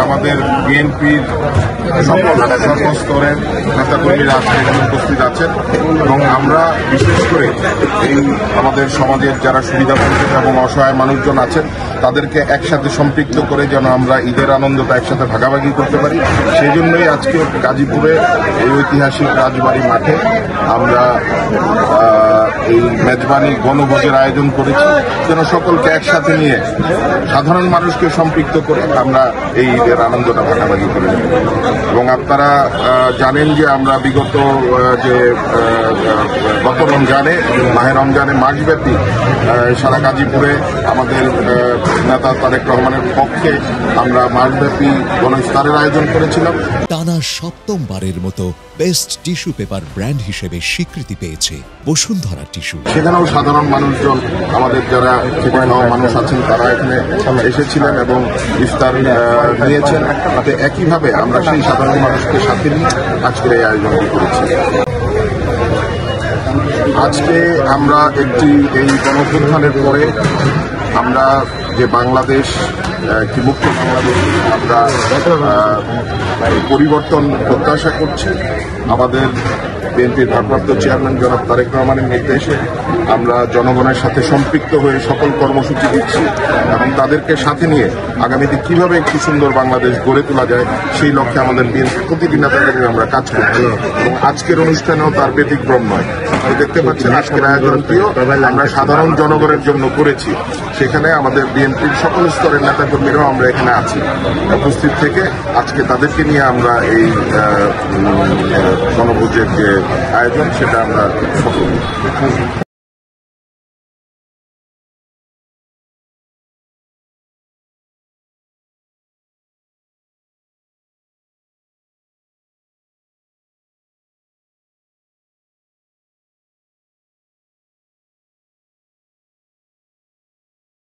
আমাদের বিএনপির সকল সর্বস্তরের নেতাকর্মীরা আজকে এখানে উপস্থিত আছেন এবং আমরা বিশেষ করে এই আমাদের সমাজের যারা সুবিধাবঞ্চিত এবং অসহায় মানুষজন আছেন তাদেরকে একসাথে সম্পৃক্ত করে যেন আমরা ঈদের আনন্দটা একসাথে ভাগাভাগি করতে পারি, সেই জন্যই আজকে গাজীপুরে এই ঐতিহাসিক রাজবাড়ী মাঠে আমরা এই মেজবানি বনভোজের আয়োজন করেছি, যেন সকলকে একসাথে নিয়ে সাধারণ মানুষকে সম্পৃক্ত করে আমরা এই ঈদের আনন্দটা ভাগাভাগি করে নেব। এবং আপনারা জানেন যে আমরা বিগত গত রমজানে মাহে রমজানে মাসব্যাপী সারা গাজীপুরে আমাদের নেতা তারেক রহমানের পক্ষে আমরা মাসব্যাপী গণ ইফতারের আয়োজন করেছিলাম। টানা সপ্তমবারের মতো বেস্ট টিস্যু পেপার ব্র্যান্ড হিসেবে স্বীকৃতি পেয়েছে বসুন্ধরা টিস্যু। সেখানেও সাধারণ মানুষজন, আমাদের যারা খেটে খাওয়া মানুষ আছেন তারা এখানে এসেছিলেন এবং ইফতার নিয়েছেন। তাতে একইভাবে আমরা সেই সাধারণ মানুষকে সাথে নিয়ে আজকের এই আয়োজনটি করেছি। আজকে আমরা এই গণঅভ্যুত্থানের পরে আমরা যে বাংলাদেশ একটি মুক্ত বাংলাদেশ আমরা পরিবর্তন প্রত্যাশা করছি। আমাদের বিএনপির ভারপ্রাপ্ত চেয়ারম্যান জনাব তারেক রহমানের নির্দেশে আমরা জনগণের সাথে সম্পৃক্ত হয়ে সকল কর্মসূচি দিচ্ছি এবং তাদেরকে সাথে নিয়ে আগামীতে কিভাবে একটি সুন্দর বাংলাদেশ গড়ে তোলা যায় সেই লক্ষ্যে আমাদের বিএনপির প্রতিটি নেতাকর্মী আমরা কাজ করছি এবং আজকের অনুষ্ঠানেও তার ব্যতিক্রম নয়। দেখতে পাচ্ছেন আজকের আয়োজনটিও আমরা সাধারণ জনগণের জন্য করেছি। সেখানে আমাদের বিএনপির সকল স্তরের নেতাকর্মীরাও আমরা এখানে আছি উপস্থিত থেকে আজকে তাদেরকে নিয়ে আমরা এই গণভোজের যে আয়োজন সেটা আমরা সফল